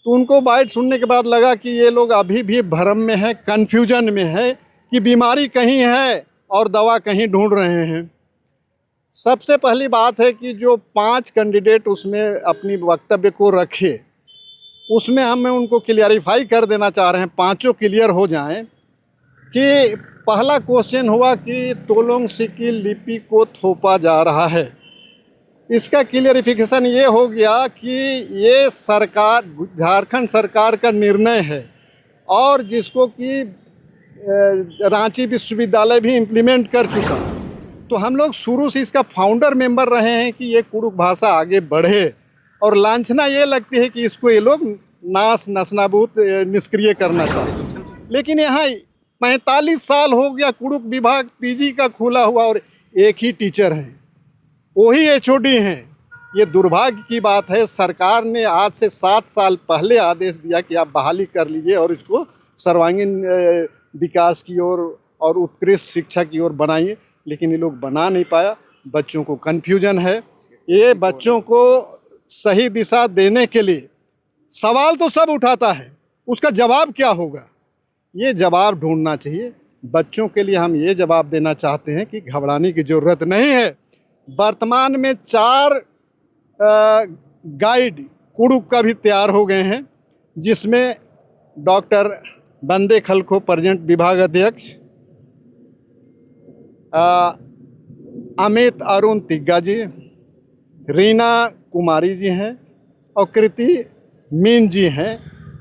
तो उनको बाइट सुनने के बाद लगा कि ये लोग अभी भी भ्रम में है, कन्फ्यूजन में है कि बीमारी कहीं है और दवा कहीं ढूंढ रहे हैं। सबसे पहली बात है कि जो 5 कैंडिडेट उसमें अपनी वक्तव्य को रखे, उसमें हम उनको क्लियरिफाई कर देना चाह रहे हैं, पांचों क्लियर हो जाएं। कि पहला क्वेश्चन हुआ कि तोलोंग सिकी लिपि को थोपा जा रहा है। इसका क्लियरिफिकेशन ये हो गया कि ये सरकार, झारखंड सरकार का निर्णय है और जिसको कि रांची विश्वविद्यालय भी इम्प्लीमेंट कर चुका। तो हम लोग शुरू से इसका फाउंडर मेंबर रहे हैं कि ये कुडुख भाषा आगे बढ़े, और लांछना ये लगती है कि इसको ये लोग नाश नस्तानाबूत निष्क्रिय करना चाहते हैं। लेकिन यहाँ 45 साल हो गया कुडुख विभाग पीजी का खुला हुआ और एक ही टीचर हैं, वही एचओडी हैं। ये दुर्भाग्य की बात है। सरकार ने आज से 7 साल पहले आदेश दिया कि आप बहाली कर लीजिए और इसको सर्वांगीण विकास की ओर और उत्कृष्ट शिक्षा की ओर बनाइए, लेकिन ये लोग बना नहीं पाया। बच्चों को कन्फ्यूजन है। ये बच्चों को सही दिशा देने के लिए सवाल तो सब उठाता है, उसका जवाब क्या होगा, ये जवाब ढूंढना चाहिए। बच्चों के लिए हम ये जवाब देना चाहते हैं कि घबराने की ज़रूरत नहीं है। वर्तमान में 4 गाइड कुडुख का भी तैयार हो गए हैं, जिसमें डॉक्टर बंदे खलखो प्रेजेंट विभाग अध्यक्ष, अमित अरुण तिग्गा जी, रीना कुमारी जी हैं और कृति मीन जी हैं।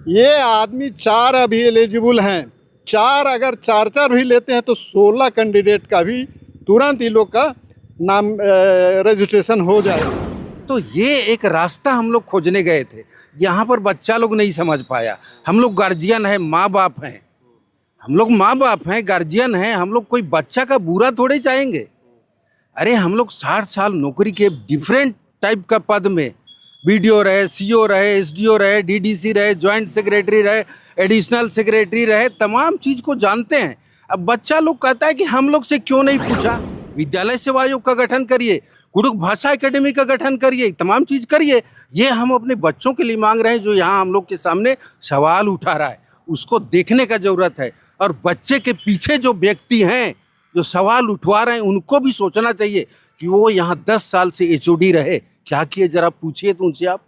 ये आदमी 4 अभी एलिजिबल हैं। 4 अगर 4 भी लेते हैं तो 16 कैंडिडेट का भी तुरंत ये लोग का नाम रजिस्ट्रेशन हो जाएगा। तो ये एक रास्ता हम लोग खोजने गए थे, यहाँ पर बच्चा लोग नहीं समझ पाया। हम लोग गार्जियन हैं, माँ बाप हैं, हम लोग माँ बाप हैं, गार्जियन हैं, हम लोग कोई बच्चा का बुरा थोड़े चाहेंगे। अरे हम लोग 60 साल नौकरी के डिफरेंट टाइप का पद में, बीडीओ रहे, सीओ रहे, एसडीओ रहे, डीडीसी रहे, जॉइंट सेक्रेटरी रहे, एडिशनल सेक्रेटरी रहे, तमाम चीज़ को जानते हैं। अब बच्चा लोग कहता है कि हम लोग से क्यों नहीं पूछा। विद्यालय सेवा आयोग का गठन करिए, कुडुख भाषा एकेडमी का गठन करिए, तमाम चीज़ करिए। ये हम अपने बच्चों के लिए मांग रहे हैं। जो यहाँ हम लोग के सामने सवाल उठा रहा है, उसको देखने का ज़रूरत है। और बच्चे के पीछे जो व्यक्ति हैं जो सवाल उठवा रहे हैं, उनको भी सोचना चाहिए कि वो यहाँ 10 साल से एचओडी रहे, क्या किए, जरा पूछिए तो उनसे आप।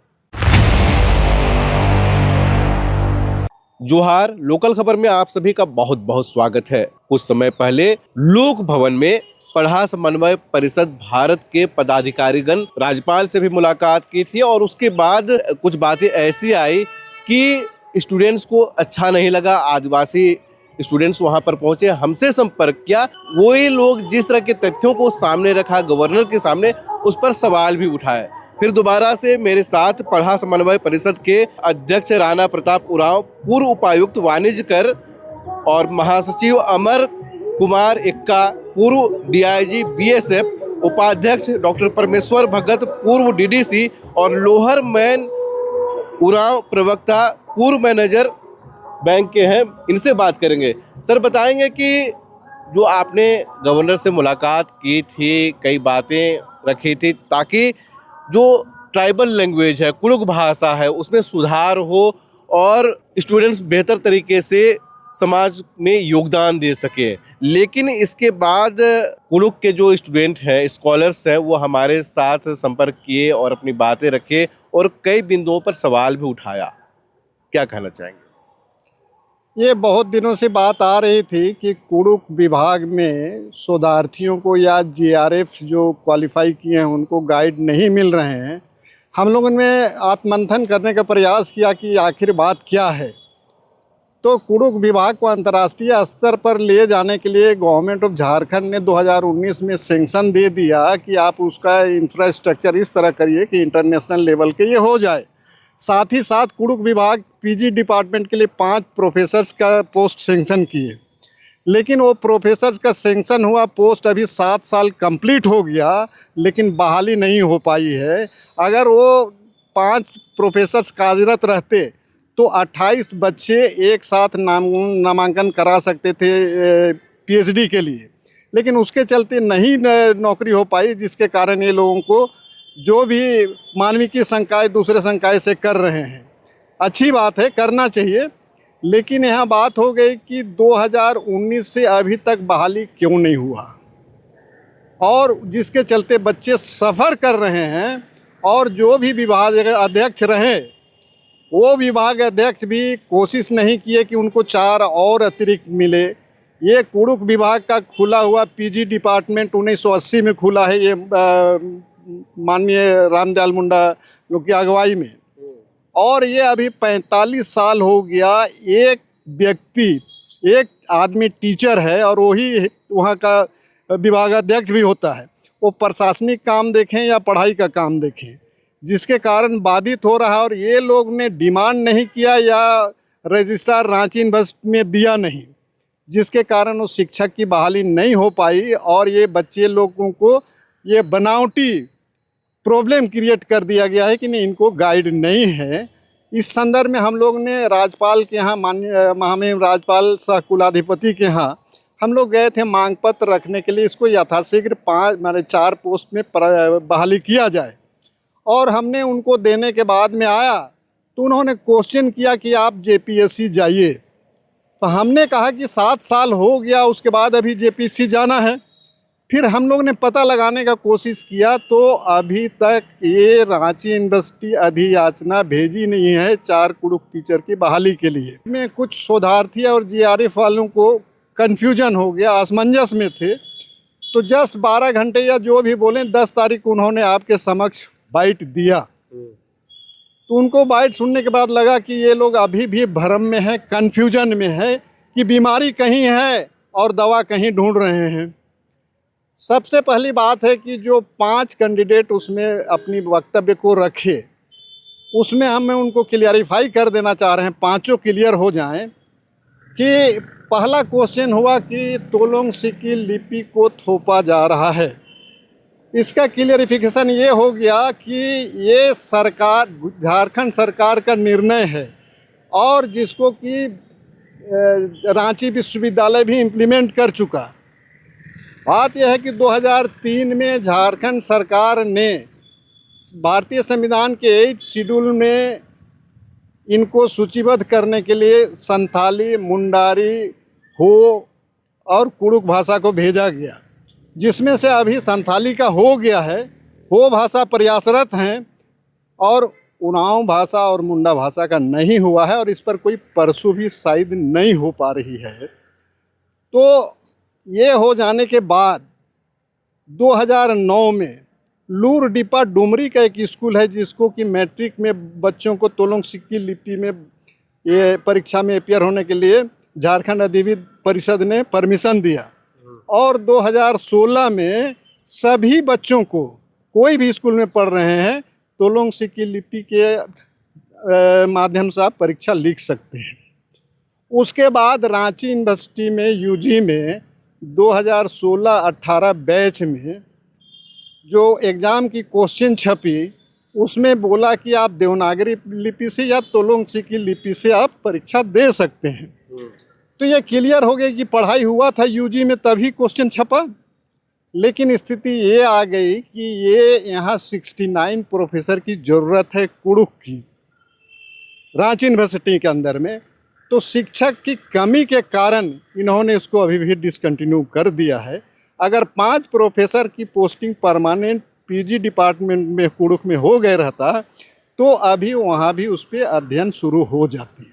जोहार, लोकल खबर में आप सभी का बहुत बहुत स्वागत है। कुछ समय पहले लोक भवन में पढ़ा समन्वय परिषद भारत के पदाधिकारीगण राज्यपाल से भी मुलाकात की थी और उसके बाद कुछ बातें ऐसी आई कि स्टूडेंट्स को अच्छा नहीं लगा। आदिवासी स्टूडेंट्स वहां पर पहुंचे, हमसे संपर्क किया। वही लोग जिस तरह के तथ्यों को सामने रखा गवर्नर के सामने, उस पर सवाल भी उठाए। फिर दोबारा से मेरे साथ पढ़ा समन्वय परिषद के अध्यक्ष राणा प्रताप उरांव, पूर्व उपायुक्त वाणिज्य कर और महासचिव अमर कुमार एक्का, पूर्व डीआईजी बीएसएफ, उपाध्यक्ष डॉक्टर परमेश्वर भगत, पूर्व डीडीसी, और लोहर मैन उरांव प्रवक्ता, पूर्व मैनेजर बैंक के हैं। इनसे बात करेंगे। सर, बताएंगे कि जो आपने गवर्नर से मुलाकात की थी, कई बातें रखी थी ताकि जो ट्राइबल लैंग्वेज है, कुडुख भाषा है, उसमें सुधार हो और स्टूडेंट्स बेहतर तरीके से समाज में योगदान दे सके। लेकिन इसके बाद कुडुख के जो स्टूडेंट हैं, स्कॉलर्स हैं, वो हमारे साथ संपर्क किए और अपनी बातें रखे और कई बिंदुओं पर सवाल भी उठाया। क्या कहना चाहेंगे? ये बहुत दिनों से बात आ रही थी कि कुडुख विभाग में शोधार्थियों को या जीआरएफ जो क्वालिफाई किए हैं उनको गाइड नहीं मिल रहे हैं। हम लोगों ने आत्ममंथन करने का प्रयास किया कि आखिर बात क्या है। तो कुडुख विभाग को अंतर्राष्ट्रीय स्तर पर ले जाने के लिए गवर्नमेंट ऑफ झारखंड ने 2019 में सैंक्शन दे दिया कि आप उसका इंफ्रास्ट्रक्चर इस तरह करिए कि इंटरनेशनल लेवल के ये हो जाए। साथ ही साथ कुडुख विभाग पीजी डिपार्टमेंट के लिए 5 प्रोफेसर्स का पोस्ट सैंक्शन किए, लेकिन वो प्रोफेसर्स का सैंक्शन हुआ पोस्ट अभी 7 साल कंप्लीट हो गया, लेकिन बहाली नहीं हो पाई है। अगर वो 5 प्रोफेसर्स कार्यरत रहते तो 28 बच्चे एक साथ नामांकन करा सकते थे पीएचडी के लिए, लेकिन उसके चलते नहीं नौकरी हो पाई, जिसके कारण ये लोगों को जो भी मानवीय संकाय दूसरे संकाय से कर रहे हैं। अच्छी बात है, करना चाहिए। लेकिन यहाँ बात हो गई कि 2019 से अभी तक बहाली क्यों नहीं हुआ, और जिसके चलते बच्चे सफ़र कर रहे हैं। और जो भी विभाग अध्यक्ष रहे, वो विभाग अध्यक्ष भी कोशिश नहीं किए कि उनको 4 और अतिरिक्त मिले। ये कुड़ुक विभाग का खुला हुआ पीजी डिपार्टमेंट 1980 में खुला है, ये माननीय रामदयाल मुंडा लोग की अगुवाई में, और ये अभी 45 साल हो गया। एक व्यक्ति, एक आदमी टीचर है और वही वहाँ का विभागाध्यक्ष भी होता है। वो प्रशासनिक काम देखें या पढ़ाई का काम देखें, जिसके कारण बाधित हो रहा है। और ये लोग ने डिमांड नहीं किया या रजिस्ट्रार रांची यूनिवर्सिटी में दिया नहीं, जिसके कारण उस शिक्षक की बहाली नहीं हो पाई। और ये बच्चे लोगों को ये बनावटी प्रॉब्लम क्रिएट कर दिया गया है कि नहीं, इनको गाइड नहीं है। इस संदर्भ में हम लोग ने राज्यपाल के यहाँ, माननीय महामहिम राज्यपाल सह कुलाधिपति के यहाँ हम लोग गए थे मांग पत्र रखने के लिए। इसको यथाशीघ्र 4 पोस्ट में बहाली किया जाए। और हमने उनको देने के बाद में आया तो उन्होंने क्वेश्चन किया कि आप जेपीएससी जाइए। तो हमने कहा कि 7 साल हो गया, उसके बाद अभी जेपीएससी जाना है। फिर हम लोग ने पता लगाने का कोशिश किया तो अभी तक ये रांची यूनिवर्सिटी अधियाचना भेजी नहीं है 4 कुड़ुक टीचर की बहाली के लिए। में कुछ शोधार्थी और जीआरएफ वालों को कन्फ्यूजन हो गया, असमंजस में थे। तो जस्ट 12 घंटे या जो भी बोलें, 10 तारीख उन्होंने आपके समक्ष बाइट दिया। तो उनको बाइट सुनने के बाद लगा कि ये लोग अभी भी भ्रम में है, कन्फ्यूजन में है कि बीमारी कहीं है और दवा कहीं ढूंढ रहे हैं। सबसे पहली बात है कि जो 5 कैंडिडेट उसमें अपनी वक्तव्य को रखे, उसमें हम उनको क्लियरिफाई कर देना चाह रहे हैं, 5 क्लियर हो जाएं। कि पहला क्वेश्चन हुआ कि तोलोंग सिकी लिपि को थोपा जा रहा है। इसका क्लियरिफिकेशन ये हो गया कि ये सरकार, झारखंड सरकार का निर्णय है, और जिसको कि रांची विश्वविद्यालय भी इम्प्लीमेंट कर चुका। बात यह है कि 2003 में झारखंड सरकार ने भारतीय संविधान के 8 शेड्यूल में इनको सूचीबद्ध करने के लिए संथाली, मुंडारी, हो और कुड़ुक भाषा को भेजा गया, जिसमें से अभी संथाली का हो गया है, हो भाषा प्रयासरत हैं, और उरांव भाषा और मुंडा भाषा का नहीं हुआ है, और इस पर कोई परसू भी शायद नहीं हो पा रही है। तो ये हो जाने के बाद 2009 में लूर डिपा डुमरी का एक स्कूल है, जिसको कि मैट्रिक में बच्चों को तोलोंग सिक्की लिपि में ये परीक्षा में अपियर होने के लिए झारखंड अधिविद्य परिषद ने परमिशन दिया। और 2016 में सभी बच्चों को, कोई भी स्कूल में पढ़ रहे हैं, तोलोंग सिक्की लिपि के माध्यम से आप परीक्षा लिख सकते हैं। उसके बाद रांची यूनिवर्सिटी में यूजी में 2016-18 बैच में जो एग्ज़ाम की क्वेश्चन छपी, उसमें बोला कि आप देवनागरी लिपि से या तोलोंग सिक्की लिपि से आप परीक्षा दे सकते हैं। तो ये क्लियर हो गया कि पढ़ाई हुआ था यूजी में, तभी क्वेश्चन छपा। लेकिन स्थिति ये आ गई कि ये यहाँ 69 प्रोफेसर की ज़रूरत है कुड़ुक की, रांची यूनिवर्सिटी के अंदर में। तो शिक्षक की कमी के कारण इन्होंने इसको अभी भी डिसकंटिन्यू कर दिया है। अगर 5 प्रोफेसर की पोस्टिंग परमानेंट पीजी डिपार्टमेंट में कुड़ुक में हो गए रहता, तो अभी वहाँ भी उस पर अध्ययन शुरू हो जाती है।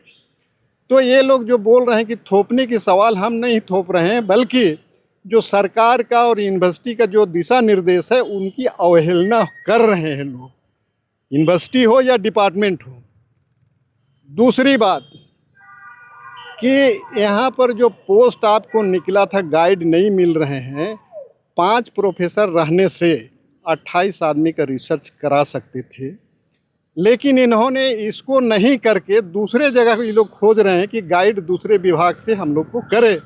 तो ये लोग जो बोल रहे हैं कि थोपने की सवाल, हम नहीं थोप रहे हैं, बल्कि जो सरकार का और यूनिवर्सिटी का जो दिशा निर्देश है, उनकी अवहेलना कर रहे हैं लोग, यूनिवर्सिटी हो या डिपार्टमेंट हो। दूसरी बात कि यहाँ पर जो पोस्ट आपको निकला था, गाइड नहीं मिल रहे हैं। 5 प्रोफेसर रहने से 28 आदमी का रिसर्च करा सकते थे, लेकिन इन्होंने इसको नहीं करके दूसरे जगह ये लोग खोज रहे हैं कि गाइड दूसरे विभाग से हम लोग को करे।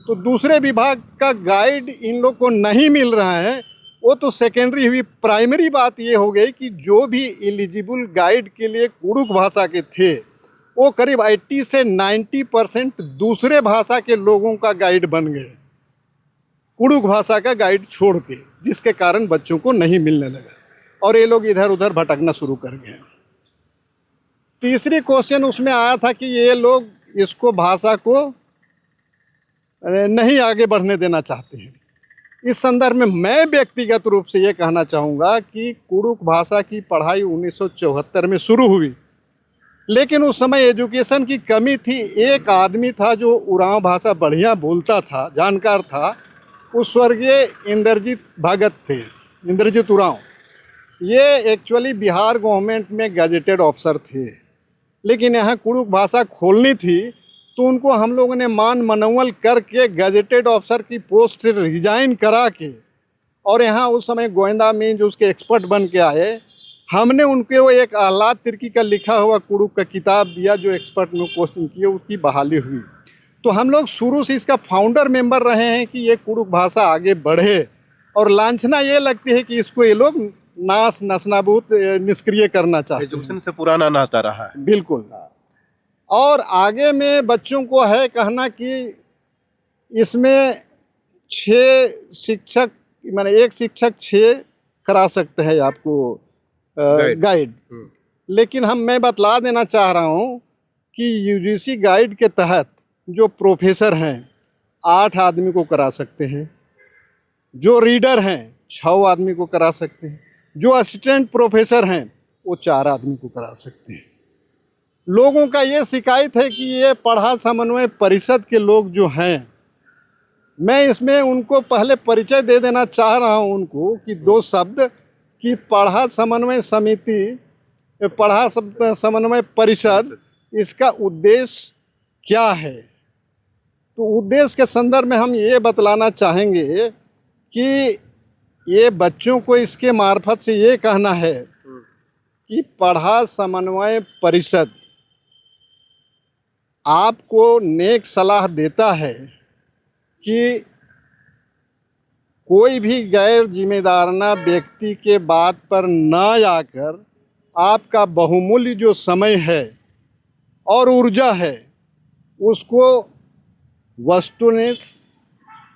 तो दूसरे विभाग का गाइड इन लोग को नहीं मिल रहा है, वो तो सेकेंडरी हुई। प्राइमरी बात ये हो गई कि जो भी एलिजिबल गाइड के लिए कुड़ुक भाषा के थे, वो करीब 80 से 90% दूसरे भाषा के लोगों का गाइड बन गए, कुड़ुक भाषा का गाइड छोड़ के, जिसके कारण बच्चों को नहीं मिलने लगा और ये लोग इधर उधर भटकना शुरू कर गए। तीसरी क्वेश्चन उसमें आया था कि ये लोग इसको भाषा को नहीं आगे बढ़ने देना चाहते हैं। इस संदर्भ में मैं व्यक्तिगत रूप से ये कहना चाहूँगा कि कुड़ुक भाषा की पढ़ाई 1974 में शुरू हुई, लेकिन उस समय एजुकेशन की कमी थी। एक आदमी था जो उरांव भाषा बढ़िया बोलता था, जानकार था, वो स्वर्गीय इंद्रजीत भगत थे, इंद्रजीत उरांव। ये एक्चुअली बिहार गवर्नमेंट में गजेटेड ऑफिसर थे, लेकिन यहाँ कुड़ुक भाषा खोलनी थी तो उनको हम लोगों ने मान मनौवल करके गजेटेड ऑफिसर की पोस्ट से रिजाइन करा के, और यहाँ उस समय गोविंदा मीन जो उसके एक्सपर्ट बन के आए, हमने उनके वो एक आह्लाद तिर्की का लिखा हुआ कुड़ुक का किताब दिया जो एक्सपर्ट में क्वेश्चन किए, उसकी बहाली हुई। तो हम लोग शुरू से इसका फाउंडर मेंबर रहे हैं कि ये कुड़ुक भाषा आगे बढ़े, और लांछना ये लगती है कि इसको ये लोग नाश नस्नाबूत निष्क्रिय करना चाहते हैं। एजुकेशन से पुराना नाता रहा है। बिल्कुल। और आगे में बच्चों को है कहना कि इसमें 6 शिक्षक, माने एक शिक्षक 6 करा सकते हैं आपको गाइड। लेकिन मैं बतला देना चाह रहा हूँ कि यूजीसी गाइड के तहत जो प्रोफेसर हैं 8 आदमी को करा सकते हैं, जो रीडर हैं 6 आदमी को करा सकते हैं, जो असिस्टेंट प्रोफेसर हैं वो 4 आदमी को करा सकते हैं। लोगों का ये शिकायत है कि ये पढ़ा समन्वय परिषद के लोग जो हैं, मैं इसमें उनको पहले परिचय दे देना चाह रहा हूँ उनको कि 2 शब्द कि पढ़ा समन्वय समिति, पढ़ा समन्वय परिषद, इसका उद्देश्य क्या है। तो उद्देश्य के संदर्भ में हम ये बतलाना चाहेंगे कि ये बच्चों को इसके मार्फत से ये कहना है कि पढ़ा समन्वय परिषद आपको नेक सलाह देता है कि कोई भी गैर जिम्मेदाराना व्यक्ति के बात पर न आकर आपका बहुमूल्य जो समय है और ऊर्जा है उसको वस्तुनिष्ठ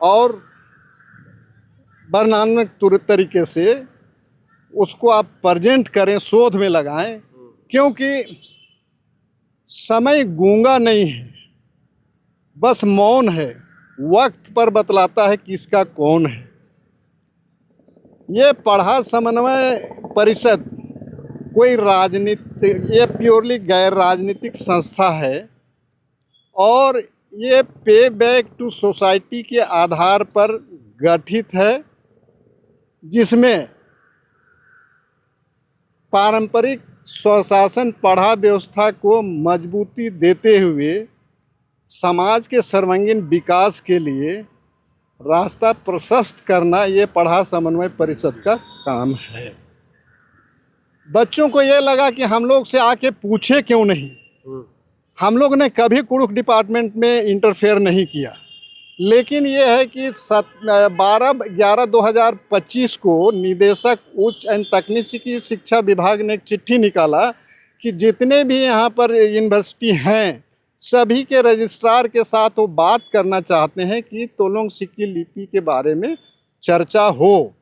और वर्णनात्मक तरीके से उसको आप प्रेजेंट करें, शोध में लगाएं, क्योंकि समय गूंगा नहीं है, बस मौन है, वक्त पर बतलाता है किसका कौन है। ये पढ़ा समन्वय परिषद कोई राजनीतिक, ये प्योरली गैर राजनीतिक संस्था है और ये पे बैक टू सोसाइटी के आधार पर गठित है, जिसमें पारंपरिक स्वशासन पढ़ा व्यवस्था को मजबूती देते हुए समाज के सर्वांगीण विकास के लिए रास्ता प्रशस्त करना ये पढ़ा समन्वय परिषद का काम है। बच्चों को ये लगा कि हम लोग से आके पूछे क्यों नहीं। हम लोग ने कभी कुड़ुक डिपार्टमेंट में इंटरफेयर नहीं किया, लेकिन ये है कि 12/11/2025 को निदेशक उच्च एवं तकनीकी शिक्षा विभाग ने एक चिट्ठी निकाला कि जितने भी यहाँ पर यूनिवर्सिटी हैं सभी के रजिस्ट्रार के साथ वो बात करना चाहते हैं कि तोलोंग सिक्की लिपि के बारे में चर्चा हो।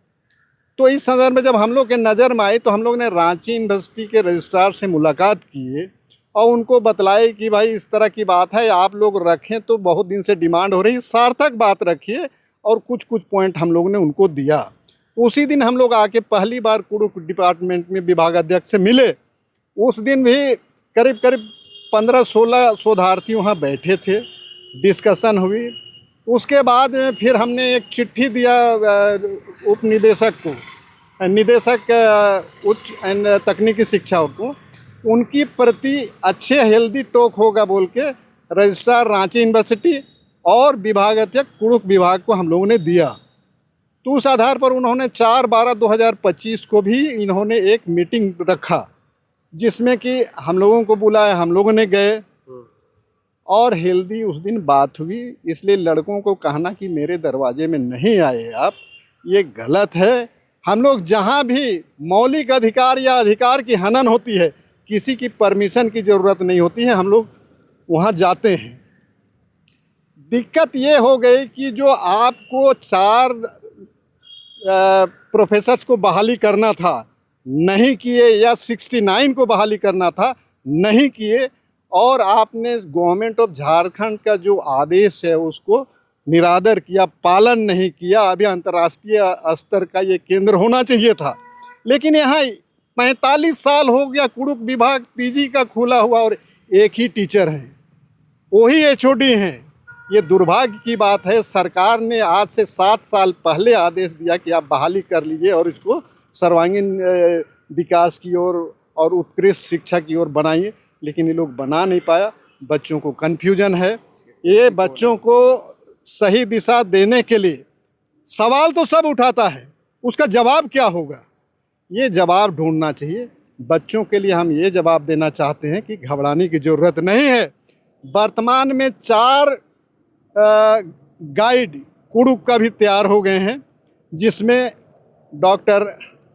तो इस संदर्भ में जब हम लोग के नज़र में आई तो हम लोग ने रांची यूनिवर्सिटी के रजिस्ट्रार से मुलाकात की और उनको बतलाए कि भाई इस तरह की बात है, आप लोग रखें तो बहुत दिन से डिमांड हो रही है, सार्थक बात रखिए, और कुछ पॉइंट हम लोग ने उनको दिया। उसी दिन हम लोग आके पहली बार कुड़ुक डिपार्टमेंट में विभागाध्यक्ष से मिले। उस दिन भी करीब 15-16 शोधार्थी वहाँ बैठे थे, डिस्कशन हुई। उसके बाद में फिर हमने एक चिट्ठी दिया उप निदेशक को, निदेशक उच्च एंड तकनीकी शिक्षा को, उनकी प्रति अच्छे हेल्दी टॉक होगा बोल के रजिस्ट्रार रांची यूनिवर्सिटी और विभागाध्यक्ष कुड़ुक विभाग को हम लोगों ने दिया। तो उस आधार पर उन्होंने 4/12/2025 को भी इन्होंने एक मीटिंग रखा, जिसमें कि हम लोगों को बुलाया, हम लोगों ने गए और हेल्दी उस दिन बात हुई। इसलिए लड़कों को कहना कि मेरे दरवाजे में नहीं आए आप, ये गलत है। हम लोग जहाँ भी मौलिक अधिकार या अधिकार की हनन होती है, किसी की परमिशन की ज़रूरत नहीं होती है, हम लोग वहाँ जाते हैं। दिक्कत ये हो गई कि जो आपको 4 प्रोफेसर्स को बहाली करना था नहीं किए, या 69 को बहाली करना था, नहीं किए और आपने गवर्नमेंट ऑफ झारखंड का जो आदेश है उसको निरादर किया, पालन नहीं किया। अभी अंतर्राष्ट्रीय स्तर का ये केंद्र होना चाहिए था, लेकिन यहाँ 45 साल हो गया कुड़ुक विभाग पीजी का खुला हुआ और एक ही टीचर हैं, वही एचओडी हैं। ये दुर्भाग्य की बात है। सरकार ने आज से 7 साल पहले आदेश दिया कि आप बहाली कर लीजिए और इसको सर्वांगीण विकास की ओर और उत्कृष्ट शिक्षा की ओर बनाइए, लेकिन ये लोग बना नहीं पाया। बच्चों को कन्फ्यूजन है। ये बच्चों को सही दिशा देने के लिए सवाल तो सब उठाता है, उसका जवाब क्या होगा, ये जवाब ढूंढना चाहिए। बच्चों के लिए हम ये जवाब देना चाहते हैं कि घबराने की ज़रूरत नहीं है। वर्तमान में 4 गाइड कुड़ुक का भी तैयार हो गए हैं, जिसमें डॉक्टर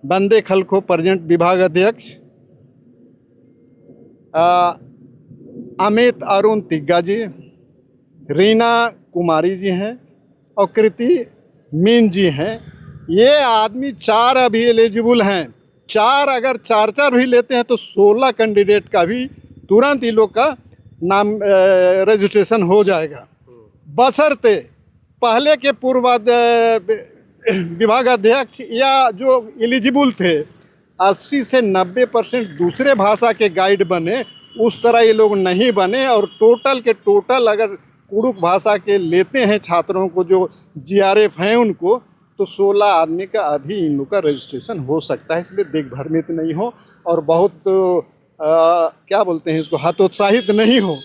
बंदे खलखो प्रेजेंट विभाग अध्यक्ष, अमित अरुण तिग्गा जी, रीना कुमारी जी हैं और कृति मीन जी हैं। ये आदमी 4 अभी एलिजिबल हैं। 4 अगर 4 भी लेते हैं तो 16 कैंडिडेट का भी तुरंत ही लोग का नाम रजिस्ट्रेशन हो जाएगा, बशर्ते पहले के पूर्व विभाग अध्यक्ष या जो एलिजिबल थे 80 से 90% दूसरे भाषा के गाइड बने, उस तरह ये लोग नहीं बने। और टोटल के टोटल अगर कुड़ुक भाषा के लेते हैं छात्रों को जो जीआरएफ हैं उनको, तो 16 आदमी का अभी इन लोग का रजिस्ट्रेशन हो सकता है। इसलिए दिग्भ्रमित नहीं हो और बहुत क्या बोलते हैं इसको, हतोत्साहित नहीं हो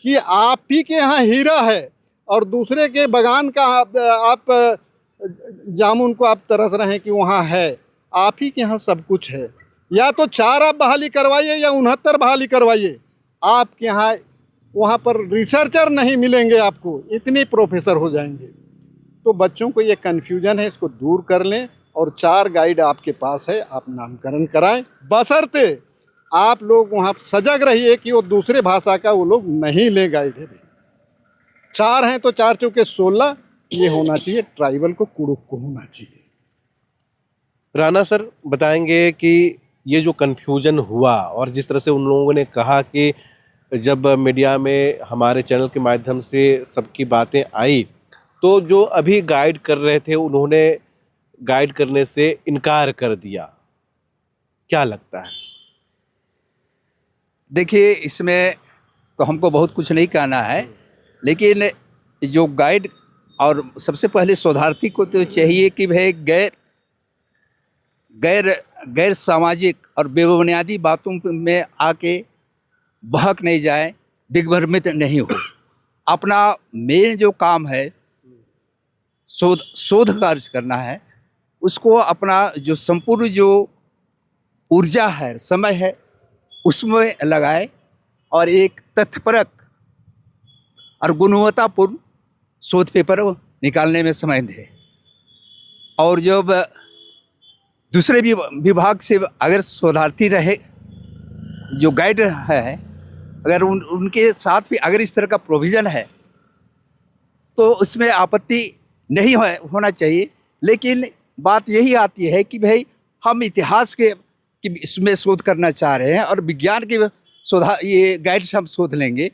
कि आप ही के यहाँ हीरा है और दूसरे के बगान का आप जामुन को आप तरस रहे हैं कि वहाँ है। आप ही के यहाँ सब कुछ है। या तो 4 आप बहाली करवाइए या 69 बहाली करवाइए। आपके यहाँ वहाँ पर रिसर्चर नहीं मिलेंगे आपको, इतने प्रोफेसर हो जाएंगे। तो बच्चों को ये कन्फ्यूजन है, इसको दूर कर लें और 4 गाइड आपके पास है, आप नामकरण कराएं, बशर्ते आप लोग वहाँ सजग रहिए कि वो दूसरे भाषा का वो लोग नहीं लें गाइड है। 4 हैं तो 4 चौके 16 ये होना चाहिए, ट्राइबल को कुड़ुक को होना चाहिए। राणा सर बताएंगे कि ये जो कन्फ्यूजन हुआ और जिस तरह से उन लोगों ने कहा कि जब मीडिया में हमारे चैनल के माध्यम से सबकी बातें आई तो जो अभी गाइड कर रहे थे उन्होंने गाइड करने से इनकार कर दिया, क्या लगता है? देखिए, इसमें तो हमको बहुत कुछ नहीं कहना है, लेकिन जो गाइड और सबसे पहले शोधार्थी को तो चाहिए कि भाई गैर सामाजिक और बेबुनियादी बातों में आके बहक नहीं जाए, दिग्भ्रमित नहीं हो। अपना मेन जो काम है शोध कार्य करना है, उसको अपना जो संपूर्ण जो ऊर्जा है, समय है, उसमें लगाए और एक तथ्यपरक और गुणवत्तापूर्ण शोध पेपर निकालने में समय दे। और जब दूसरे भी विभाग से अगर शोधार्थी रहे, जो गाइड है, अगर उनके साथ भी अगर इस तरह का प्रोविज़न है तो उसमें आपत्ति नहीं होना चाहिए। लेकिन बात यही आती है कि भाई हम इतिहास के कि इसमें शोध करना चाह रहे हैं और विज्ञान के ये गाइड से हम शोध लेंगे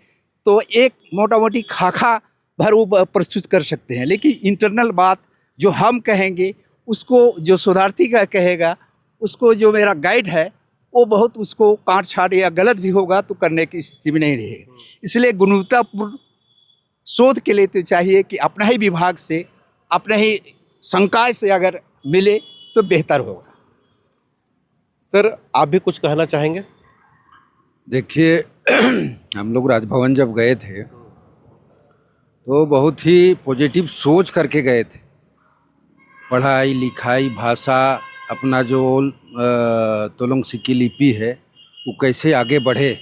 तो एक मोटा मोटी खाखा भर वो प्रस्तुत कर सकते हैं, लेकिन इंटरनल बात जो हम कहेंगे उसको जो शोधार्थी का कहेगा, उसको जो मेरा गाइड है वो बहुत उसको काट छाट या गलत भी होगा तो करने की स्थिति में नहीं रहेगी। इसलिए गुणवत्तापूर्ण शोध के लिए तो चाहिए कि अपना ही विभाग से, अपने ही संकाय से अगर मिले तो बेहतर होगा। सर आप भी कुछ कहना चाहेंगे? देखिए, हम लोग राजभवन जब गए थे तो बहुत ही पॉजिटिव सोच करके गए थे। पढ़ाई लिखाई, भाषा, अपना जो तोलंग सिक्की लिपि है वो कैसे आगे बढ़े,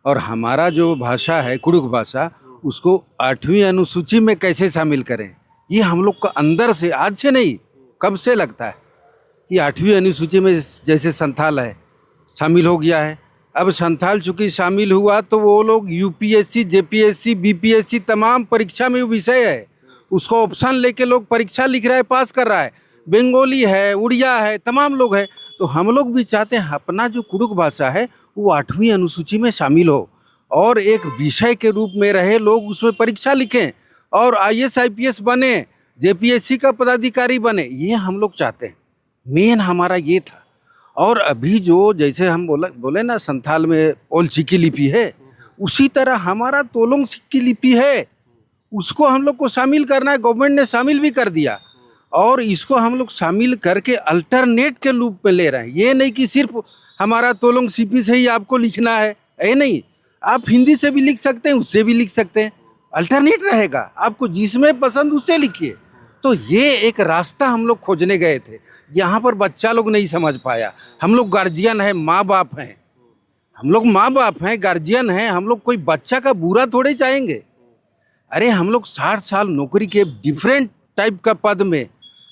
और हमारा जो भाषा है कुड़ुक भाषा, उसको 8वीं अनुसूची में कैसे शामिल करें। ये हम लोग का अंदर से, आज से नहीं, कब से लगता है कि 8वीं अनुसूची में जैसे संथाल है शामिल हो गया है। अब संथाल चूँकि शामिल हुआ तो वो लोग यूपीएससी, जेपीएससी, बीपीएससी तमाम परीक्षा में विषय है, उसको ऑप्शन लेके लोग परीक्षा लिख रहा है, पास कर रहा है। बंगाली है, उड़िया है, तमाम लोग है। तो हम लोग भी चाहते हैं अपना जो कुड़ुक भाषा है वो 8वीं अनुसूची में शामिल हो और एक विषय के रूप में रहे, लोग उसमें परीक्षा लिखें और IAS IPS बने, JPSC का पदाधिकारी बने, ये हम लोग चाहते हैं। मेन हमारा ये था। और अभी जो जैसे हम बोले ना संथाल में ओलची की लिपि है, उसी तरह हमारा तोलोंग की लिपि है, उसको हम लोग को शामिल करना है। गवर्नमेंट ने शामिल भी कर दिया और इसको हम लोग शामिल करके अल्टरनेट के रूप में ले रहे हैं। ये नहीं कि सिर्फ हमारा तोलोंग सीपी से ही आपको लिखना है, ये नहीं, आप हिंदी से भी लिख सकते हैं, उससे भी लिख सकते हैं, अल्टरनेट रहेगा, आपको जिसमें पसंद उससे लिखिए। तो ये एक रास्ता हम लोग खोजने गए थे, यहाँ पर बच्चा लोग नहीं समझ पाया। हम लोग गार्जियन है, माँ बाप हैं, हम लोग माँ बाप हैं, गार्जियन हैं, हम लोग कोई बच्चा का बुरा थोड़े चाहेंगे। अरे हम लोग 60 साल नौकरी के डिफरेंट टाइप का पद में,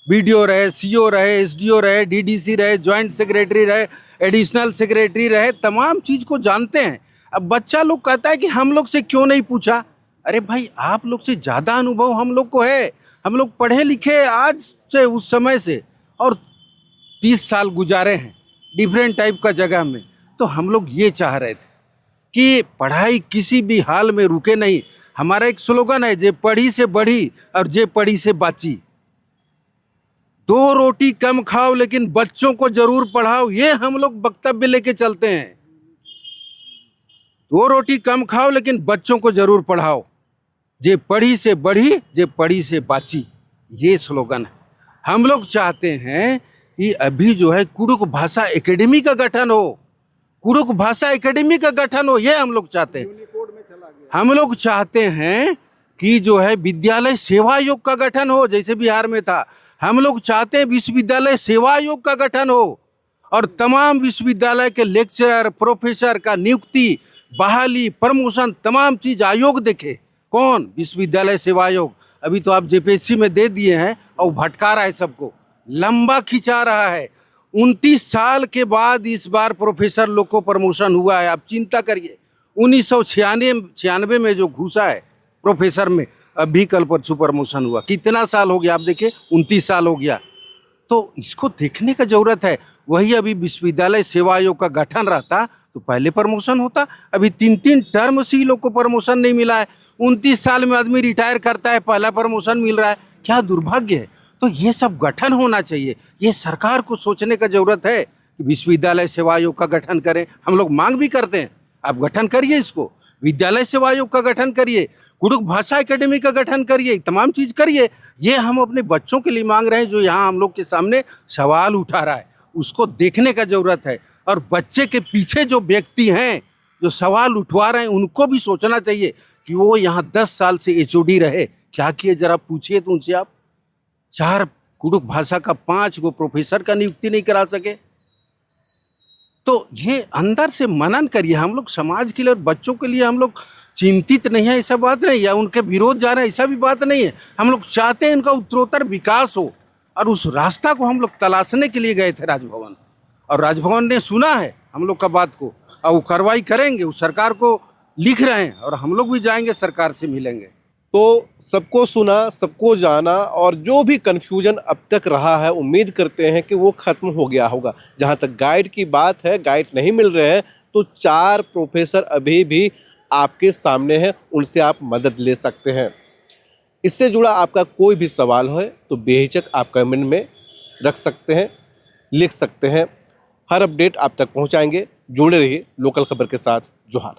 BDO रहे, CO रहे, SDO रहे, DDC रहे, जॉइंट सेक्रेटरी रहे, एडिशनल सेक्रेटरी रहे, तमाम चीज़ को जानते हैं। अब बच्चा लोग कहता है कि हम लोग से क्यों नहीं पूछा। अरे भाई, आप लोग से ज़्यादा अनुभव हम लोग को है, हम लोग पढ़े लिखे आज से उस समय से और 30 साल गुजारे हैं डिफरेंट टाइप का जगह में। तो हम लोग ये चाह रहे थे कि पढ़ाई किसी भी हाल में रुके नहीं। हमारा एक स्लोगन है, जे पढ़ी से बढ़ी और जे पढ़ी से बाची। 2 रोटी कम खाओ लेकिन बच्चों को जरूर पढ़ाओ, ये हम लोग वक्तव्य लेके चलते हैं। 2 रोटी कम खाओ लेकिन बच्चों को जरूर पढ़ाओ, जे पढ़ी से बढ़ी, जे पढ़ी से बाची, ये स्लोगन है। हम लोग चाहते हैं कि अभी जो है कुडुख भाषा एकेडमी का गठन हो, कुडुख भाषा एकेडमी का गठन हो, ये हम लोग चाहते हैं। हम लोग चाहते हैं कि जो है विद्यालय सेवा आयोग का गठन हो, जैसे बिहार में था। हम लोग चाहते हैं विश्वविद्यालय सेवा आयोग का गठन हो और तमाम विश्वविद्यालय के लेक्चरर, प्रोफेसर का नियुक्ति, बहाली, प्रमोशन, तमाम चीज आयोग देखे। कौन? विश्वविद्यालय सेवा आयोग। अभी तो आप JPSC में दे दिए हैं और भटका रहा है सबको, लंबा खिंचा रहा है। 29 साल के बाद इस बार प्रोफेसर लोग को प्रमोशन हुआ है। आप चिंता करिए, 1996 में जो घुसा है प्रोफेसर में, अभी कल परसों प्रमोशन हुआ। कितना साल हो गया आप देखिए, 29 साल हो गया। तो इसको देखने का जरूरत है। वही अभी विश्वविद्यालय सेवा आयोग का गठन रहता तो पहले प्रमोशन होता। अभी 3 टर्म से ही लोग को प्रमोशन नहीं मिला है। 29 साल में आदमी रिटायर करता है, पहला प्रमोशन मिल रहा है, क्या दुर्भाग्य है। तो ये सब गठन होना चाहिए। ये सरकार को सोचने का जरूरत है कि विश्वविद्यालय सेवा आयोग का गठन करें। हम लोग मांग भी करते हैं, आप गठन करिए इसको, विद्यालय सेवा आयोग का गठन करिए, कुडुख भाषा एकेडमी का गठन करिए, तमाम चीज़ करिए। ये हम अपने बच्चों के लिए मांग रहे हैं। जो यहाँ हम लोग के सामने सवाल उठा रहा है, उसको देखने का जरूरत है। और बच्चे के पीछे जो व्यक्ति हैं जो सवाल उठवा रहे हैं, उनको भी सोचना चाहिए कि वो यहाँ 10 साल से HOD रहे, क्या किए जरा पूछिए तो उनसे आप। 4 कुडुख भाषा का 5 गो प्रोफेसर का नियुक्ति नहीं करा सके। तो ये अंदर से मनन करिए। हम लोग समाज के लिए और बच्चों के लिए हम लोग चिंतित नहीं है, ऐसा बात नहीं, या उनके विरोध जा रहे हैं, ऐसा भी बात नहीं है। हम लोग चाहते हैं इनका उत्तरोत्तर विकास हो और उस रास्ता को हम लोग तलाशने के लिए गए थे राजभवन। और राजभवन ने सुना है हम लोग का बात को और वो कार्रवाई करेंगे। उस सरकार को लिख रहे हैं और हम लोग भी जाएंगे, सरकार से मिलेंगे। तो सबको सुना, सबको जाना और जो भी कन्फ्यूजन अब तक रहा है, उम्मीद करते हैं कि वो खत्म हो गया होगा। जहाँ तक गाइड की बात है, गाइड नहीं मिल रहे हैं तो 4 प्रोफेसर अभी भी आपके सामने हैं, उनसे आप मदद ले सकते हैं। इससे जुड़ा आपका कोई भी सवाल है तो बेहिचक आप कमेंट में रख सकते हैं, लिख सकते हैं। हर अपडेट आप तक पहुंचाएंगे। जुड़े रहिए लोकल खबर के साथ। जोहार।